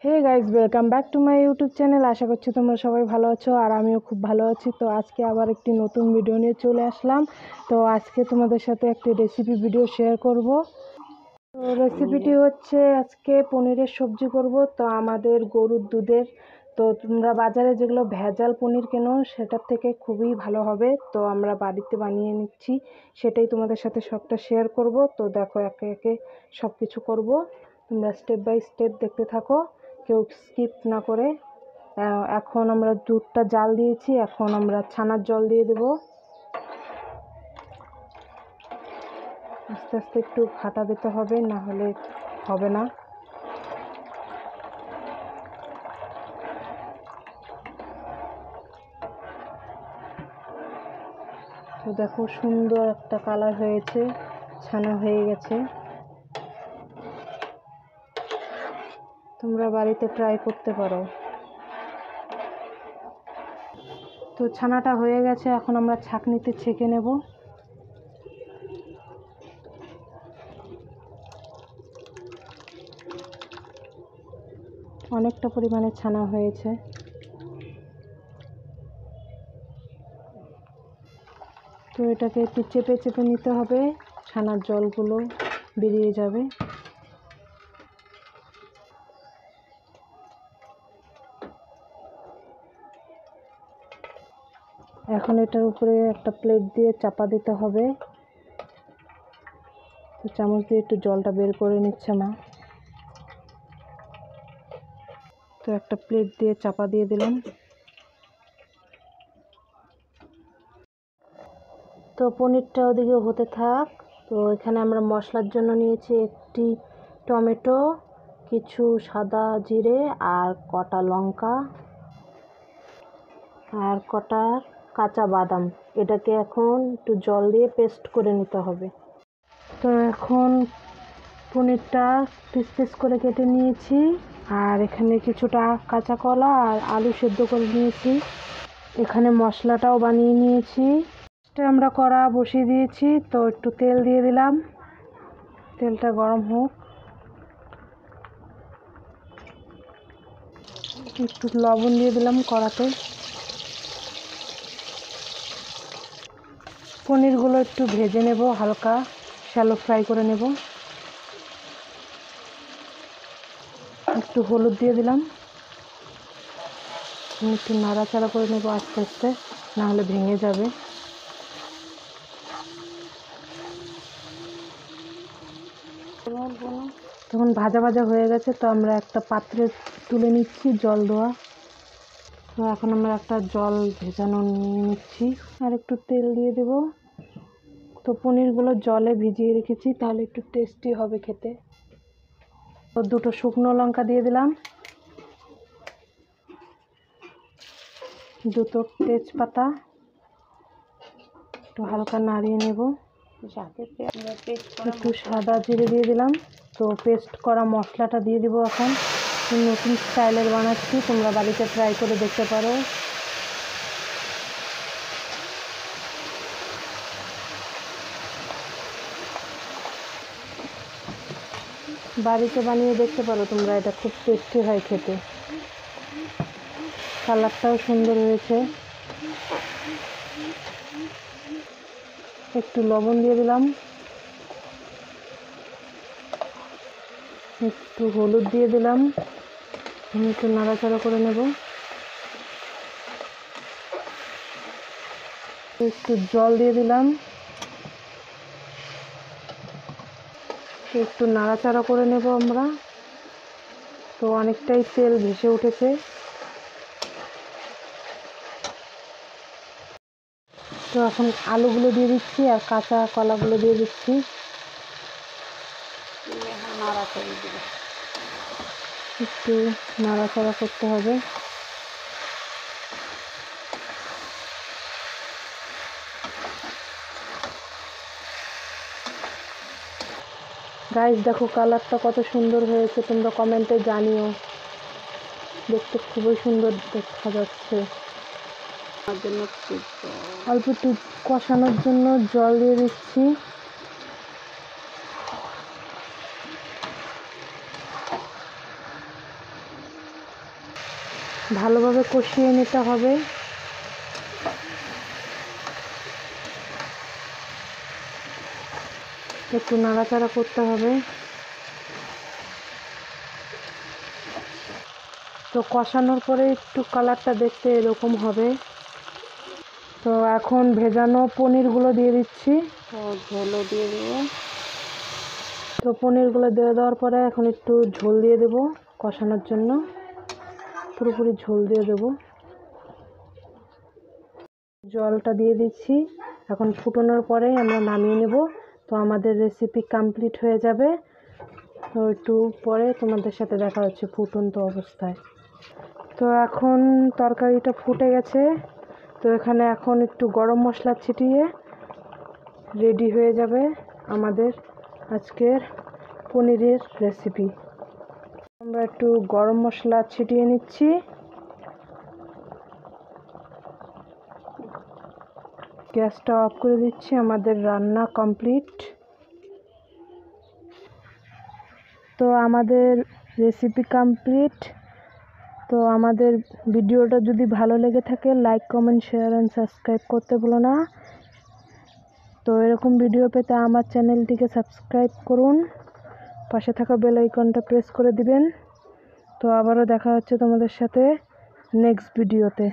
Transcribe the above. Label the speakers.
Speaker 1: Hey guys, welcome back to my YouTube channel. আশা করছি তোমরা সবাই ভালো আছো আর আমিও খুব ভালো আছি। তো আজকে আবার একটি নতুন ভিডিও নিয়ে চলে আসলাম। তো আজকে তোমাদের সাথে একটি রেসিপি ভিডিও শেয়ার করব। তো রেসিপিটি হচ্ছে আজকে পনিরের সবজি করব। তো আমাদের গরুর দুধের, তো তোমরা বাজারে যেগুলো ভেজাল পনির কেনো সেটার থেকে খুবই ভালো হবে। তো আমরা বাড়িতে বানিয়ে নিচ্ছি, সেটাই তোমাদের সাথে সবটা শেয়ার করব। তো দেখো, একে একে সব কিছু করবো, তোমরা স্টেপ বাই স্টেপ দেখতে থাকো, কেউ স্কিপ না করে। এখন আমরা দুধটা জাল দিয়েছি, এখন আমরা ছানার জল দিয়ে দেব। আস্তে আস্তে একটু ঘাটা দিতে হবে, না হলে হবে না। তো দেখো, সুন্দর একটা কালার হয়েছে, ছানা হয়ে গেছে। তোমরা বাড়িতে ট্রাই করতে পারো। তো ছানাটা হয়ে গেছে, এখন আমরা ছাঁকনিতে ছেঁকে নেব। অনেকটা পরিমাণে ছানা হয়েছে। তো এটাকে একটু চেপে চেপে নিতে হবে, ছানার জলগুলো বেরিয়ে যাবে। এখন এটার উপরে একটা প্লেট দিয়ে চাপা দিতে হবে। তো চামচ দিয়ে একটু জলটা বের করে নিচ্ছে মা। তো একটা প্লেট দিয়ে চাপা দিয়ে দিলাম। তো পনিরটা ওদিকে হতে থাক। তো এখানে আমরা মশলার জন্য নিয়েছি একটি টমেটো, কিছু সাদা জিরে আর কটা লঙ্কা আর কটা কাঁচা বাদাম। এটাকে এখন একটু জল দিয়ে পেস্ট করে নিতে হবে। তো এখন পনিরটা পিস পিস করে কেটে নিয়েছি, আর এখানে কিছুটা কাঁচা কলা আর আলু সেদ্ধ করে নিয়েছি। এখানে মশলাটাও বানিয়ে নিয়েছি। আমরা কড়া বসিয়ে দিয়েছি, তো একটু তেল দিয়ে দিলাম। তেলটা গরম হোক। একটু লবণ দিয়ে দিলাম কড়াতে। পনিরগুলো একটু ভেজে নেব, হালকা শ্যালো ফ্রাই করে নেব। একটু হলুদ দিয়ে দিলাম। একটু নাড়াচাড়া করে নেব আস্তে আস্তে, না হলে ভেঙে যাবে। তখন ভাজা ভাজা হয়ে গেছে, তো আমরা একটা পাত্রে তুলে নিচ্ছি জল দেওয়া। তো এখন আমরা একটা জল ভেজানো নিয়ে নিচ্ছি, আর একটু তেল দিয়ে দেব। তো পনিরগুলো জলে ভিজিয়ে রেখেছি, তাহলে একটু টেস্টি হবে খেতে। তো দুটো শুকনো লঙ্কা দিয়ে দিলাম, দুটো তেজপাতা, একটু হালকা নাড়িয়ে নেব। একটু সাদা জিরে দিয়ে দিলাম। তো পেস্ট করা মশলাটা দিয়ে দিব। এখন নতুন স্টাইলের বানাচ্ছি, তোমরা বাড়িতে ট্রাই করে দেখতে পারো। বাড়িতে বানিয়ে দেখতে পারো তোমরা, এটা খুব টেস্টি হয় খেতে। কালারটাও সুন্দর হয়েছে। একটু লবণ দিয়ে দিলাম, একটু হলুদ দিয়ে দিলাম। একটু নাড়াচাড়া করে নেব। একটু জল দিয়ে দিলাম, একটু নাড়াচাড়া করে নেব আমরা। তো অনেকটাই তেল ভেসে উঠেছে। তো এখন আলুগুলো দিয়ে দিচ্ছি আর কাঁচা কলাগুলো দিয়ে দিচ্ছি। একটু নাড়াচাড়া করতে হবে। গাইস দেখো, কালারটা কত সুন্দর হয়েছে, তোমরা কমেন্টে জানিও। দেখতে খুবই সুন্দর দেখা যাচ্ছে। অল্প একটু কষানোর জন্য জল দিয়ে দিচ্ছি। ভালোভাবে কষিয়ে নিতে হবে। একটু নাড়াচাড়া করতে হবে। তো কষানোর পরে একটু কালারটা দেখতে এরকম হবে। তো এখন ভেজানো পনিরগুলো দিয়ে দিচ্ছি।
Speaker 2: তো ঝোলও দিয়ে দেবো।
Speaker 1: তো পনিরগুলো দিয়ে দেওয়ার পরে এখন একটু ঝোল দিয়ে দেব কষানোর জন্য। পুরোপুরি ঝোল দিয়ে দেব। জলটা দিয়ে দিচ্ছি। এখন ফুটানোর পরেই আমরা নামিয়ে নেব। তো আমাদের রেসিপি কমপ্লিট হয়ে যাবে। তো একটু পরে তোমাদের সাথে দেখা হচ্ছে ফুটন্ত অবস্থায়। তো এখন তরকারিটা ফুটে গেছে। তো এখানে এখন একটু গরম মশলা ছিটিয়ে রেডি হয়ে যাবে আমাদের আজকের পনিরের রেসিপি। আমরা একটু গরম মশলা ছিটিয়ে নিচ্ছি। গ্যাসটা অফ করে দিচ্ছি। আমাদের রান্না কমপ্লিট। তো আমাদের রেসিপি কমপ্লিট। তো আমাদের ভিডিওটা যদি ভালো লেগে থাকে like comment share and subscribe করতে ভুলো না। তো এরকম ভিডিও পেতে আমার চ্যানেলটিকে সাবস্ক্রাইব করুন। পাশে থাকা বেল আইকনটা প্রেস করে দিবেন। তো আবারও দেখা হচ্ছে তোমাদের সাথে নেক্সট ভিডিওতে।